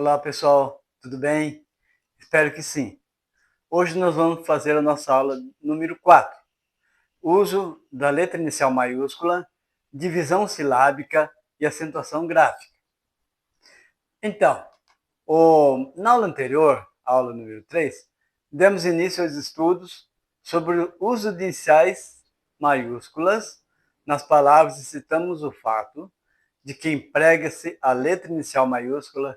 Olá pessoal, tudo bem? Espero que sim. Hoje nós vamos fazer a nossa aula número 4. Uso da letra inicial maiúscula, divisão silábica e acentuação gráfica. Então, na aula anterior, aula número 3, demos início aos estudos sobre o uso de iniciais maiúsculas nas palavras e citamos o fato de que emprega-se a letra inicial maiúscula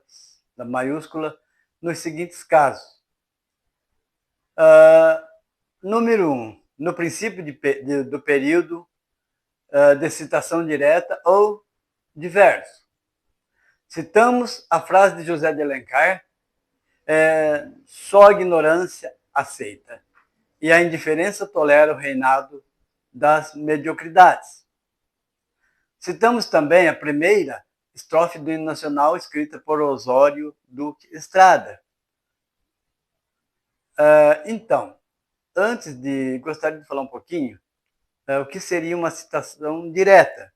nos seguintes casos. Número 1, no princípio do período de citação direta ou de verso. Citamos a frase de José de Alencar, só a ignorância aceita, e a indiferença tolera o reinado das mediocridades. Citamos também a primeira estrofe do hino nacional escrita por Osório Duque Estrada. Então, gostaria de falar um pouquinho o que seria uma citação direta.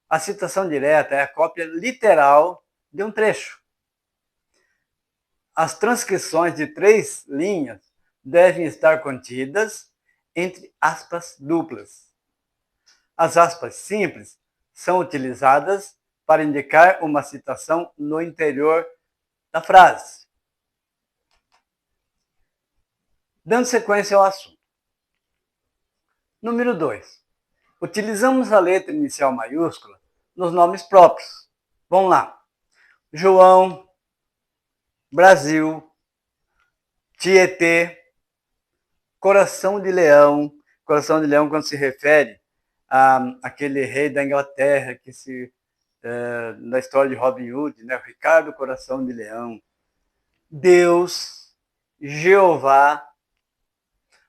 A citação direta é a cópia literal de um trecho. As transcrições de 3 linhas devem estar contidas entre aspas duplas. As aspas simples são utilizadas para indicar uma citação no interior da frase. Dando sequência ao assunto. Número 2. Utilizamos a letra inicial maiúscula nos nomes próprios. Vamos lá. João, Brasil, Tietê, Coração de Leão. Coração de Leão quando se refere àquele rei da Inglaterra na história de Robin Hood, né? Ricardo Coração de Leão. Deus, Jeová,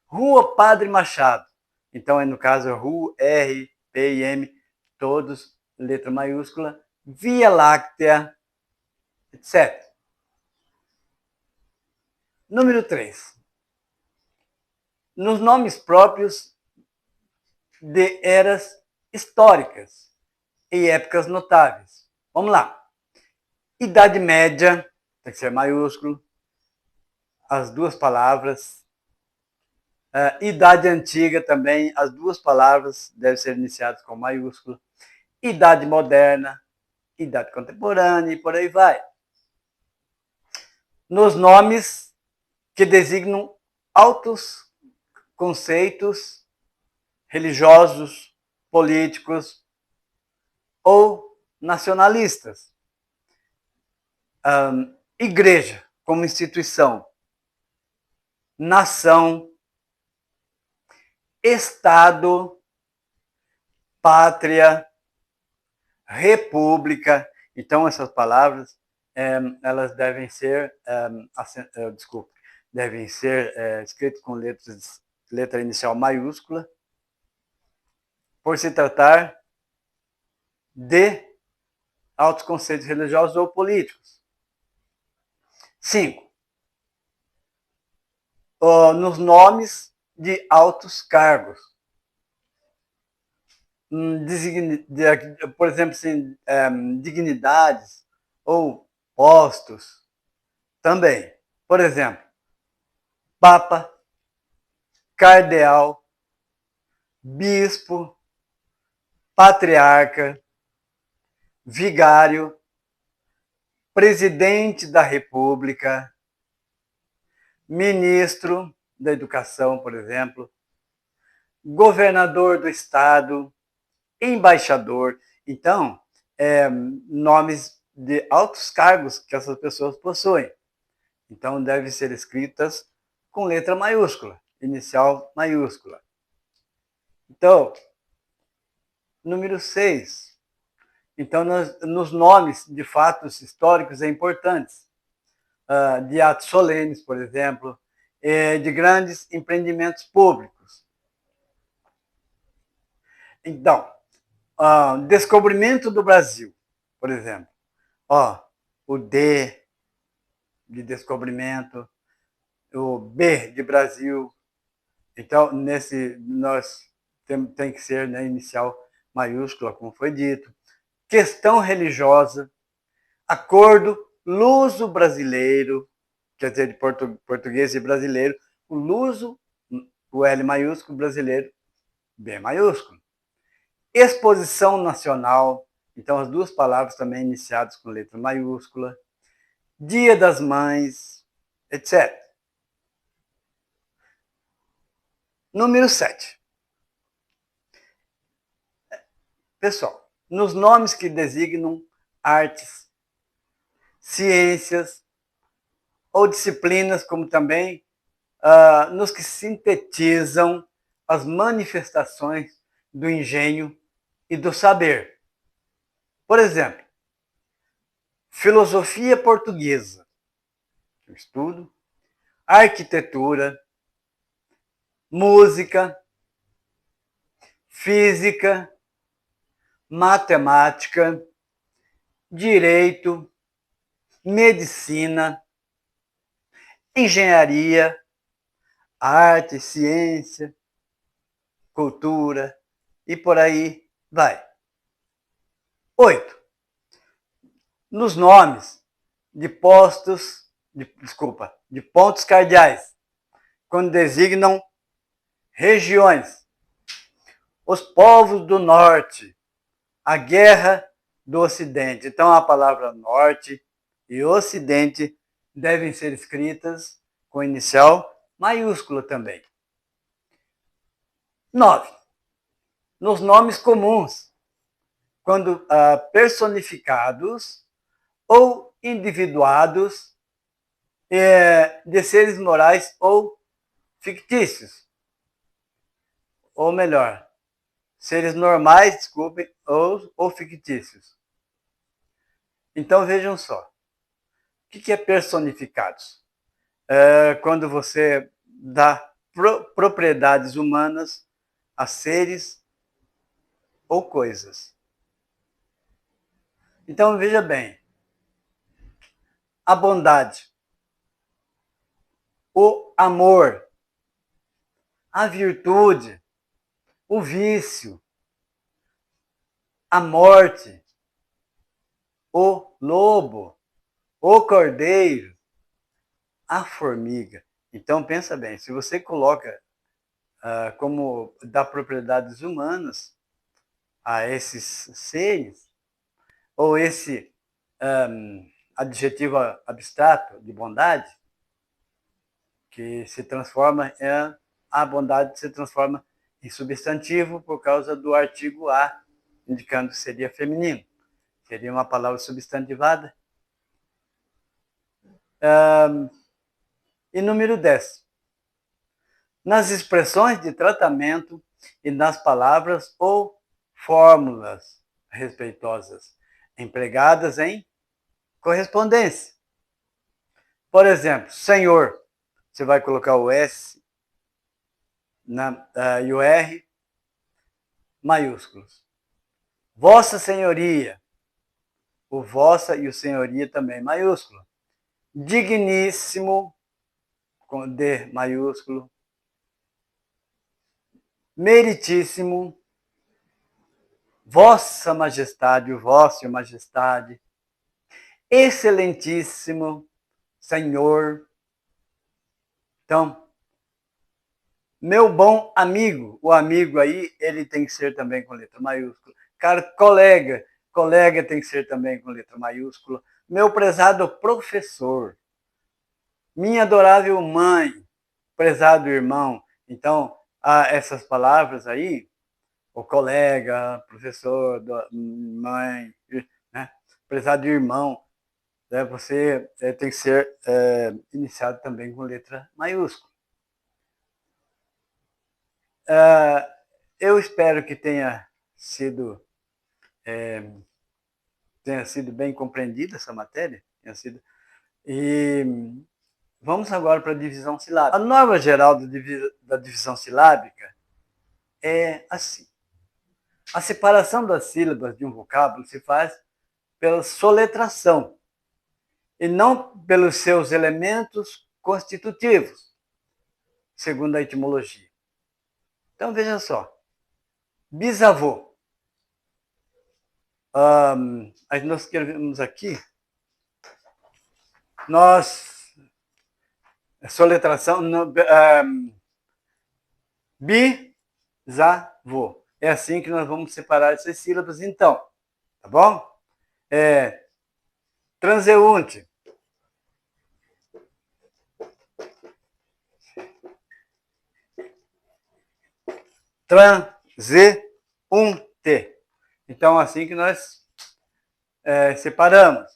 Rua Padre Machado. Então, no caso, Rua, R, P e M, todos letra maiúscula, Via Láctea, etc. Número 3. Nos nomes próprios de eras históricas e épocas notáveis. Vamos lá. Idade Média, tem que ser maiúsculo, as 2 palavras. Idade Antiga também, as 2 palavras devem ser iniciadas com maiúsculo. Idade Moderna, Idade Contemporânea e por aí vai. Nos nomes que designam altos conceitos religiosos, políticos ou nacionalistas. Igreja como instituição, nação, Estado, pátria, república. Então, essas palavras elas devem ser, escritas com letra inicial maiúscula, por se tratar de altos conceitos religiosos ou políticos. 5. Nos nomes de altos cargos. Por exemplo, assim, dignidades ou postos também. Por exemplo, Papa, Cardeal, Bispo, Patriarca, Vigário, Presidente da República, Ministro da Educação, por exemplo, Governador do Estado, Embaixador. Então, nomes de altos cargos que essas pessoas possuem. Então, devem ser escritas com letra maiúscula, inicial maiúscula. Então, número 6. Então, nos nomes de fatos históricos importantes, de atos solenes, por exemplo, de grandes empreendimentos públicos. Então, descobrimento do Brasil, por exemplo. O D de descobrimento, o B de Brasil. Então, tem que ser, né, inicial maiúscula, como foi dito. Questão religiosa, acordo luso brasileiro, quer dizer, de português e brasileiro, o luso, o L maiúsculo, brasileiro, B maiúsculo. Exposição nacional, então as duas palavras também iniciadas com letra maiúscula. Dia das Mães, etc. Número 7. Pessoal, nos nomes que designam artes, ciências ou disciplinas, como também nos que sintetizam as manifestações do engenho e do saber. Por exemplo, filosofia portuguesa, estudo, arquitetura, música, física, matemática, direito, medicina, engenharia, arte, ciência, cultura e por aí vai. 8. Nos nomes de de pontos cardeais, quando designam regiões, os povos do norte, a guerra do ocidente. Então a palavra norte e ocidente devem ser escritas com inicial maiúscula também. 9. Nos nomes comuns, quando personificados ou individuados de seres morais ou fictícios. Ou melhor, seres normais, desculpem, ou fictícios. Então vejam só. O que é personificados? Quando você dá propriedades humanas a seres ou coisas. Então veja bem, a bondade, o amor, a virtude, o vício, a morte, o lobo, o cordeiro, a formiga. Então pensa bem, se você coloca como dá propriedades humanas a esses seres, ou esse adjetivo abstrato de bondade, que se transforma a bondade se transforma em substantivo por causa do artigo a, indicando que seria feminino. Seria uma palavra substantivada. E número 10. Nas expressões de tratamento e nas palavras ou fórmulas respeitosas empregadas em correspondência. Por exemplo, senhor, você vai colocar o S e o R maiúsculos. Vossa Senhoria, o vossa e o senhoria também maiúsculo. Digníssimo, com D maiúsculo. Meritíssimo, Vossa Majestade, o Vossa Majestade. Excelentíssimo, Senhor. Então, meu bom amigo, o amigo aí, ele tem que ser também com letra maiúscula. Cara, colega tem que ser também com letra maiúscula. Meu prezado professor, minha adorável mãe, prezado irmão. Então, essas palavras aí, o colega, professor, mãe, né? Prezado irmão, né? Você tem que ser iniciado também com letra maiúscula. Eu espero que tenha sido bem compreendida essa matéria. E vamos agora para a divisão silábica. A norma geral da divisão silábica é assim. A separação das sílabas de um vocábulo se faz pela soletração e não pelos seus elementos constitutivos, segundo a etimologia. Então, veja só. Bisavô. Nós escrevemos aqui nós, soletração, bisavô. É assim que nós vamos separar essas sílabas, então, tá bom? Transeunte. Transeunte. Então, assim que nós separamos.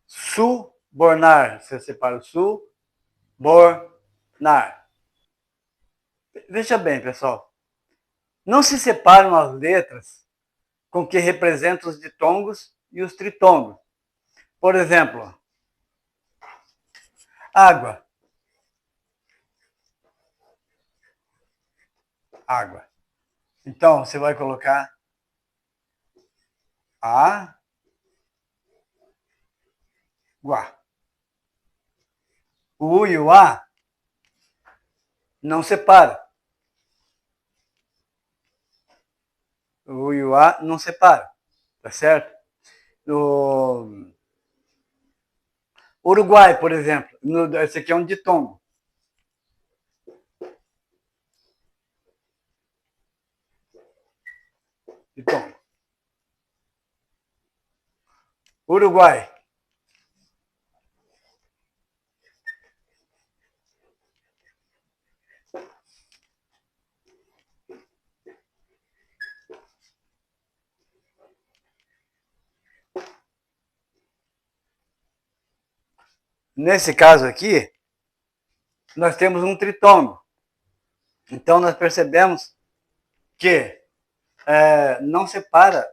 Subornar. Você separa o subornar. Veja bem, pessoal. Não se separam as letras com que representam os ditongos e os tritongos. Por exemplo, água. Água. Então, você vai colocar água. O U e o A não separa. O U e o A não separa. Tá certo? No Uruguai, por exemplo. Esse aqui é um ditongo. Ditongo. Uruguai. Nesse caso aqui, nós temos um tritongo. Então, nós percebemos que não separa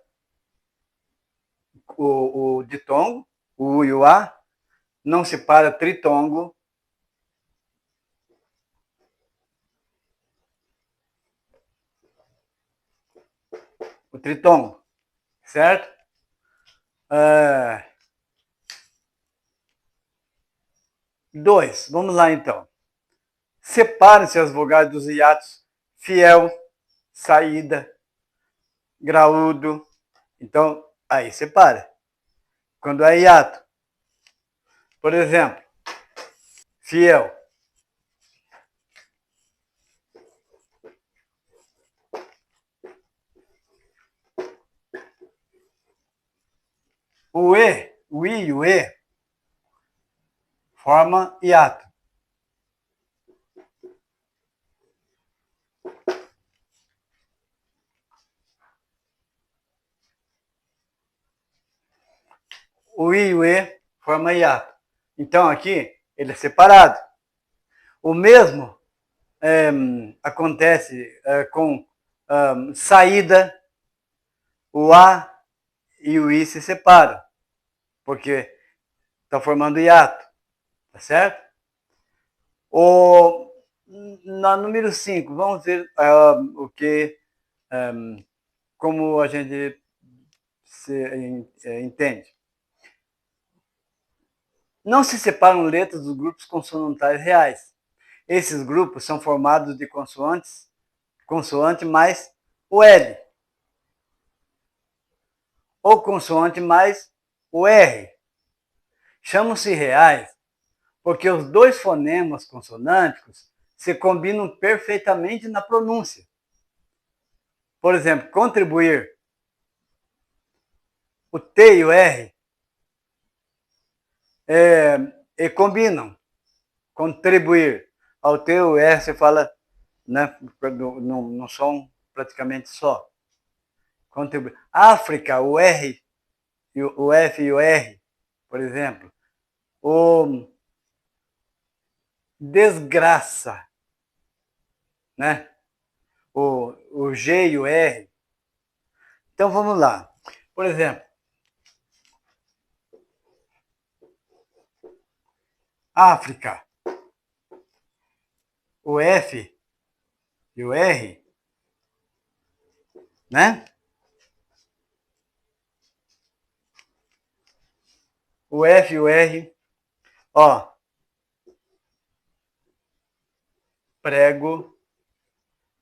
o ditongo, o U e o A, não separa tritongo, o tritongo, certo? Dois, vamos lá então. Separem-se as vogais dos hiatos fiel, saída, graúdo. Então, aí separa. Quando é hiato, por exemplo, fiel. O E, o I e o E forma hiato. O I e o E forma hiato. Então, aqui, ele é separado. O mesmo acontece com saída, o A e o I se separam, porque está formando hiato, tá certo? Na número 5, vamos ver o que, como a gente entende. Não se separam letras dos grupos consonantais reais. Esses grupos são formados de consoante mais o L, ou consoante mais o R. Chamam-se reais porque os dois fonemas consonânticos se combinam perfeitamente na pronúncia. Por exemplo, contribuir. O T e o R combinam. Contribuir. Ao T e o R você fala, né, num som praticamente só. Contribuir. África, o R, o F e o R, por exemplo. O desgraça, né? O G e o R. Então vamos lá. Por exemplo, África, o F e o R, né? O F e o R, ó, prego,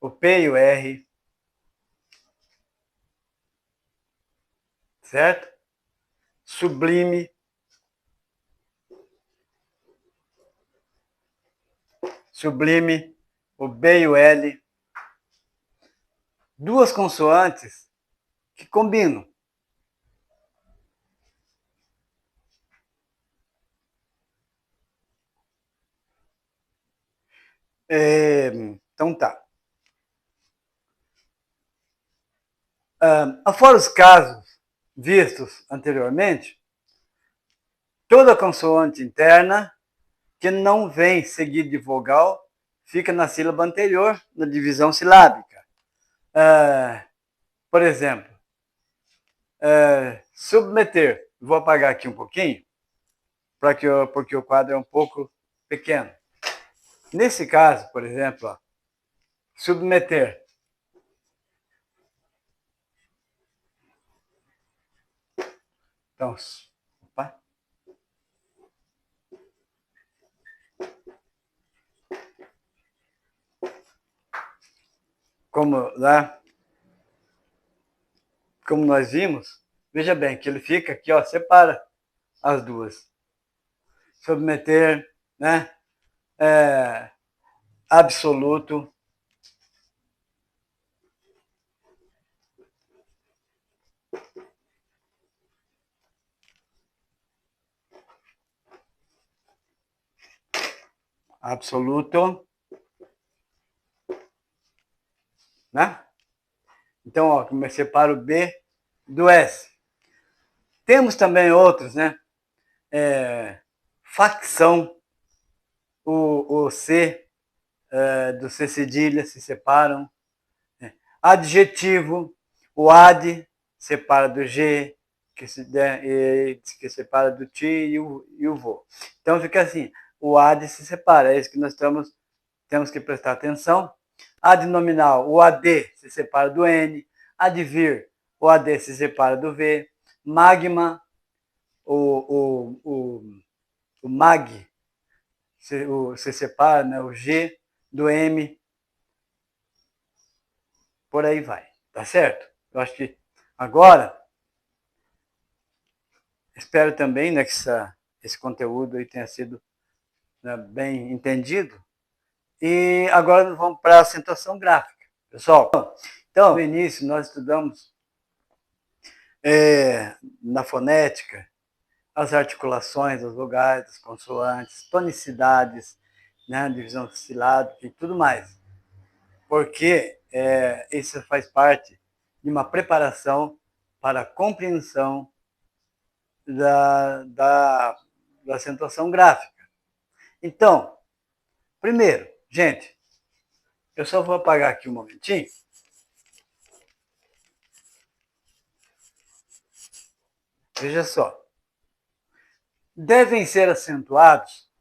o P e o R, certo? sublime, o B e o L. Duas consoantes que combinam. Então tá. Fora os casos vistos anteriormente, toda consoante interna que não vem seguida de vogal fica na sílaba anterior, na divisão silábica. Por exemplo, submeter. Vou apagar aqui um pouquinho, porque o quadro é um pouco pequeno. Nesse caso, por exemplo, ó, submeter. Então, opa. Como nós vimos, veja bem que ele fica aqui, ó, separa as duas. Submeter, né? Absoluto. Absoluto. Né? Então, ó, eu separo o B do S. Temos também outros, né? Facção, o C do C cedilha se separam. Adjetivo, o ad separa do G, que separa do ti e o vo. Então fica assim, o ad se separa, é isso que nós temos que prestar atenção. Adnominal, o AD se separa do N. Advir, o AD se separa do V. Magma, o mag se separa, né, o G do M. Por aí vai, tá certo? Eu acho que agora, espero também, né, que esse conteúdo aí tenha sido, né, bem entendido. E agora vamos para a acentuação gráfica, pessoal. Então, no início nós estudamos na fonética as articulações das vogais, das consoantes, tonicidades, né, divisão silábica e tudo mais. Porque isso faz parte de uma preparação para a compreensão da acentuação gráfica. Então, primeiro, gente, eu só vou apagar aqui um momentinho. Veja só. Devem ser acentuados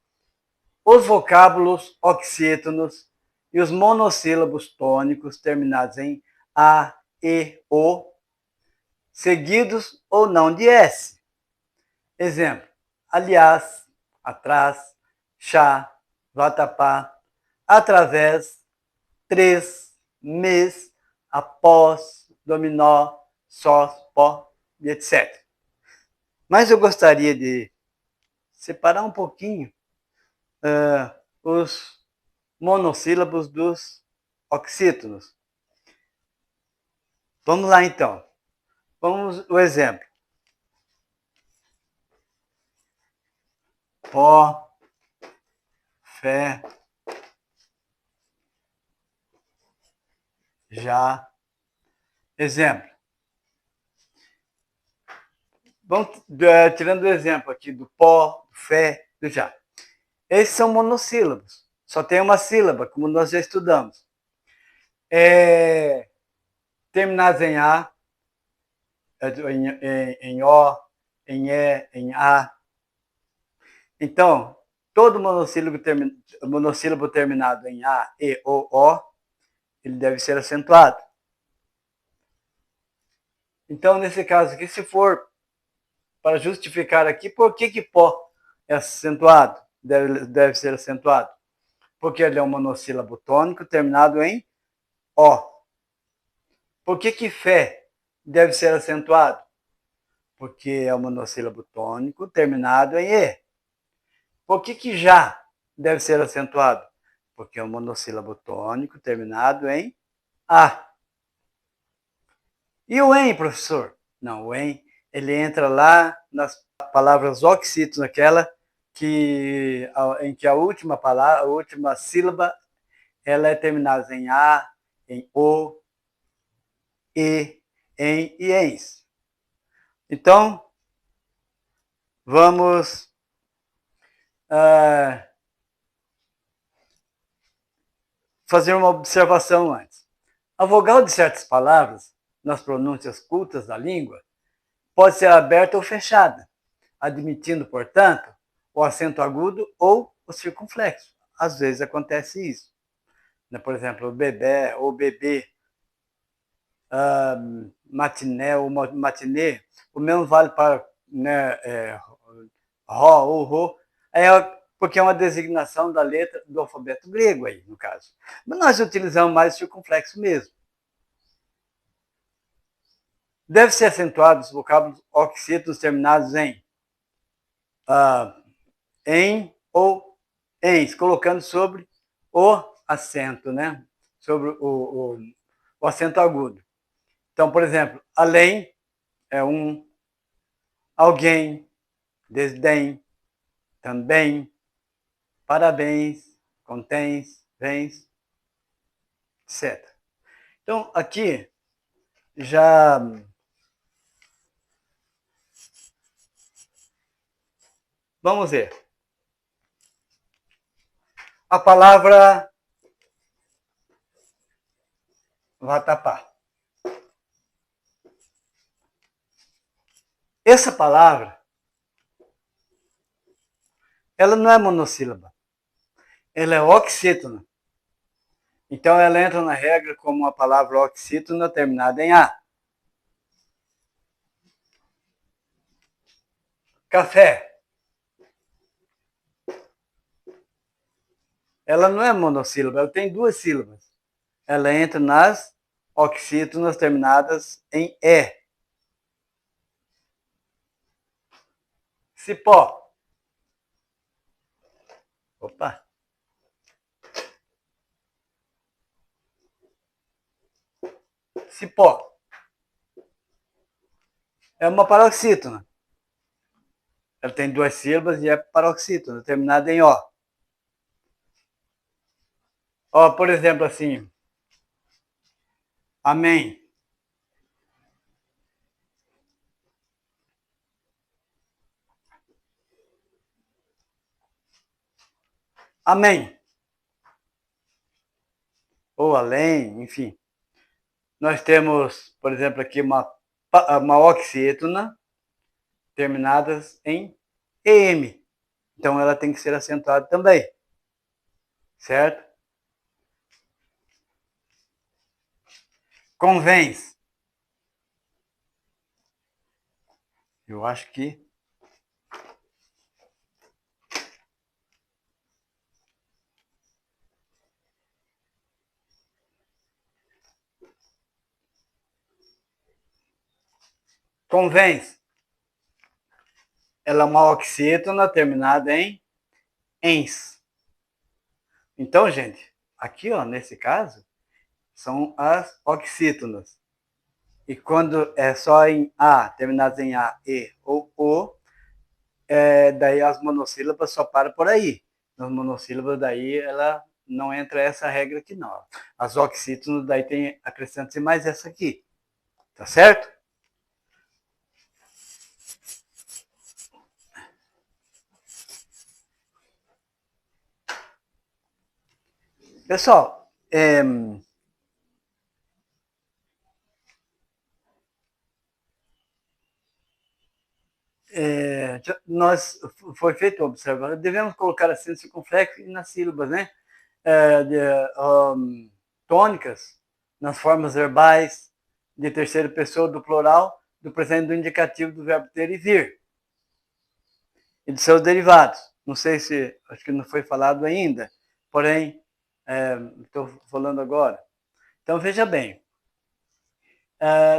os vocábulos oxítonos e os monossílabos tônicos terminados em A, E, O, seguidos ou não de S. Exemplo, aliás, atrás, chá, vatapá, através, três, mês, após, dominó, sós, pó, e etc. Mas eu gostaria de separar um pouquinho os monossílabos dos oxítonos. Vamos lá, então. Vamos o exemplo. Pó, fé, já. Exemplo. Vamos tirando o exemplo aqui do pó, do fé, do já. Esses são monossílabos. Só tem uma sílaba, como nós já estudamos. Terminados em A, em O, em E, em A. Então, todo monossílabo terminado em A, E, O, ele deve ser acentuado. Então, nesse caso aqui, se for para justificar aqui, por que pó é acentuado? Deve ser acentuado. Porque ele é um monossílabo tônico terminado em O. Por que fé deve ser acentuado? Porque é um monossílabo tônico terminado em E. Por que já deve ser acentuado? Porque é um monossílabo tônico terminado em A. E o EM, professor? Não, o EM, ele entra lá nas palavras oxítonas, aquela em que a última palavra, a última sílaba, ela é terminada em A, em O, E, em e ENS. Então, vamos fazer uma observação antes. A vogal de certas palavras, nas pronúncias cultas da língua, pode ser aberta ou fechada, admitindo, portanto, o acento agudo ou o circunflexo. Às vezes acontece isso. Por exemplo, o bebê ou bebê, matiné ou matinê, o mesmo vale para ró ou rô, porque é uma designação da letra do alfabeto grego aí, no caso. Mas nós utilizamos mais o circunflexo mesmo. Deve ser acentuado os vocábulos oxítonos terminados em ou ens, colocando sobre o acento, né? Sobre o acento agudo. Então, por exemplo, além é um, alguém, desdém, também, parabéns, contens, vens, etc. Então, aqui já vamos ver. A palavra vatapá. Essa palavra, ela não é monossílaba. Ela é oxítona. Então, ela entra na regra como uma palavra oxítona terminada em A. Café. Ela não é monossílaba, ela tem duas sílabas. Ela entra nas oxítonas terminadas em E. Cipó. Opa. Cipó. É uma paroxítona. Ela tem duas sílabas e é paroxítona, terminada em O. Ó, por exemplo, assim. Amém. Amém. Ou além, enfim. Nós temos, por exemplo, aqui uma oxítona terminadas em EM. Então ela tem que ser acentuada também. Certo? Convence. Eu acho que convence. Ela é uma oxítona terminada em ens. Então, gente, aqui, ó, nesse caso, são as oxítonas. E quando é só em A, terminadas em A, E ou O, daí as monossílabas só param por aí. Nas monossílabas, daí ela não entra essa regra aqui, não. As oxítonas, daí tem, acrescenta-se mais essa aqui. Tá certo? Pessoal, foi feito observar, devemos colocar acento circunflexo nas sílabas, né? Tônicas, nas formas verbais de terceira pessoa do plural, do presente do indicativo do verbo ter e vir. E de seus derivados. Não sei se, acho que não foi falado ainda, porém, estou falando agora. Então, veja bem.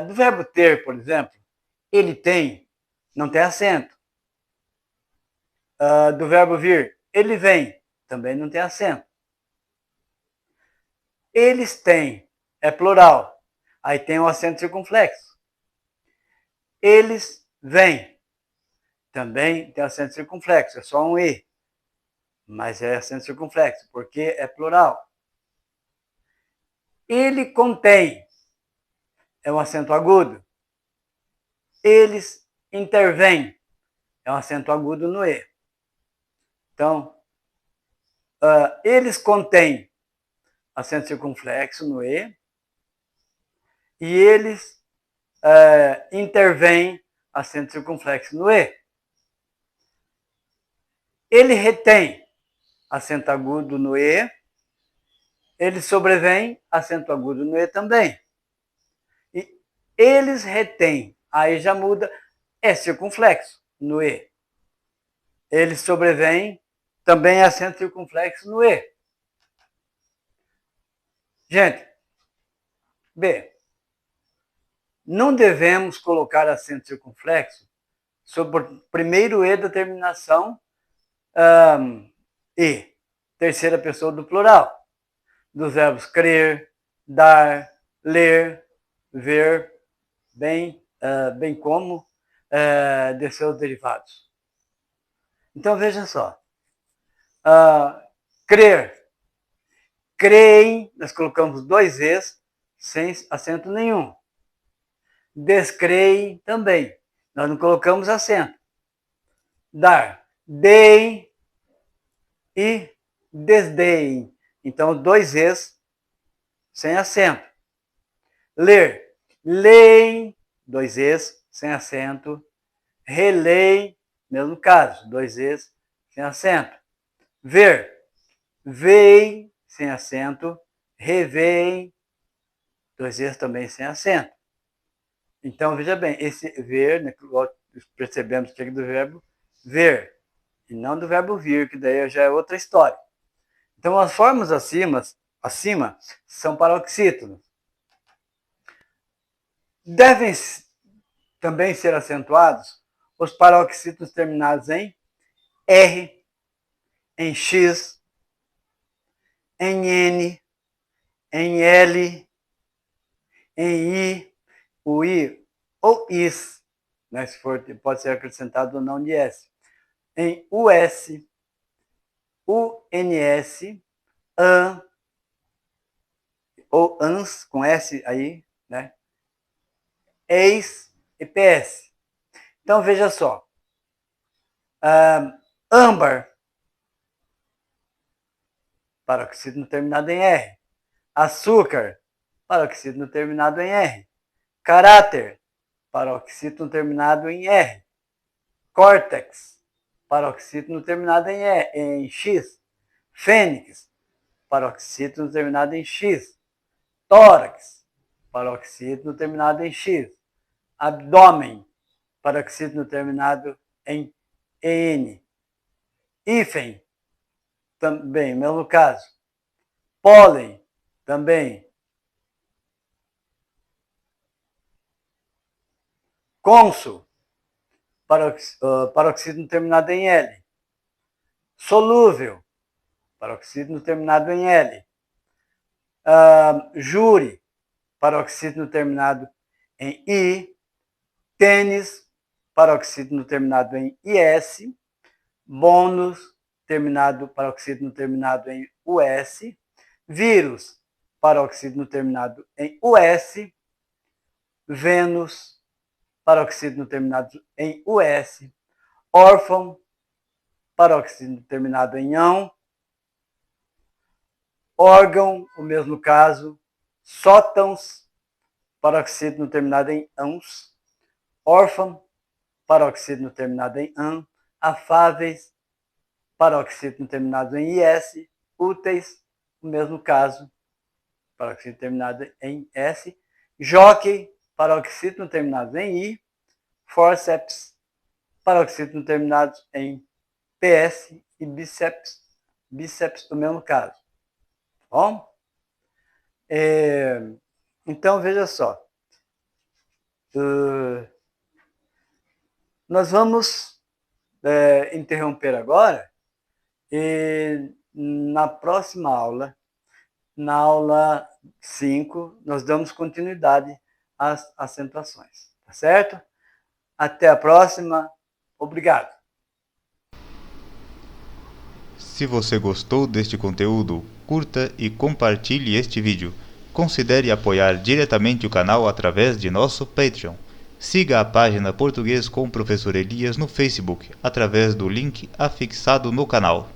Do verbo ter, por exemplo, ele tem, não tem acento. Do verbo vir, ele vem, também não tem acento. Eles têm, é plural, aí tem o acento circunflexo. Eles vêm, também tem acento circunflexo, é só um E, mas é acento circunflexo, porque é plural. Ele contém, é um acento agudo. Eles intervêm, é um acento agudo no E. Então, eles contêm acento circunflexo no E, e eles intervêm acento circunflexo no E. Ele retém acento agudo no E, ele sobrevém acento agudo no E também. E eles retêm, aí já muda, é circunflexo no E. Eles sobrevêm, também acento circunflexo no E. Gente, B, não devemos colocar acento circunflexo sobre o primeiro E da terminação E, terceira pessoa do plural, dos verbos crer, dar, ler, ver, bem como de seus derivados. Então, veja só. Crer. Creem, nós colocamos dois Es sem acento nenhum. Descreem também. Nós não colocamos acento. Dar. Deem e desdeem. Então, dois Es sem acento. Ler. Leem, dois Es sem acento. Releem, mesmo caso, dois Es sem acento. Ver. Veem, sem acento. Reveem, dois Es também sem acento. Então, veja bem, esse ver, né, percebemos que é do verbo ver, e não do verbo vir, que daí já é outra história. Então, as formas acima são paroxítonos. Devem também ser acentuados os paroxítonos terminados em R, em X, em N, em L, em I, o I ou IS, né, se for, pode ser acrescentado ou não de S, em US, UNS, AN, ou ANS, com S aí, né, EIS e PS. Então, veja só, âmbar, paroxítono terminado em R, açúcar, paroxítono terminado em R, caráter, paroxítono terminado em R, córtex, paroxítono terminado em X, fênix, paroxítono terminado em X, tórax, paroxítono terminado em X, abdômen, paroxítono terminado em EN, hífen, também, mesmo caso, pólen, também, cônsul, paroxítono terminado em L, solúvel, paroxítono terminado em L, júri, paroxítono terminado em I, tênis, paroxítono terminado em IS, bônus, paroxítono terminado em US, vírus, paroxítono terminado em US, Vênus, paroxítono terminado em US, órfão, paroxítono terminado em ão, órgão, o mesmo caso, sótãos, paroxítono terminado em ãos, órfão, paroxítono terminado em an, afáveis, paroxítono terminado em IS, úteis, o mesmo caso, paroxítono terminado em S, jockey, paroxítono terminado em I, forceps, paroxítono terminado em PS e bíceps, o mesmo caso. Bom? Então, veja só. Nós vamos interromper agora e na próxima aula, na aula 5, nós damos continuidade às acentuações, tá certo? Até a próxima. Obrigado. Se você gostou deste conteúdo, curta e compartilhe este vídeo. Considere apoiar diretamente o canal através de nosso Patreon. Siga a página Português com o Professor Elias no Facebook, através do link afixado no canal.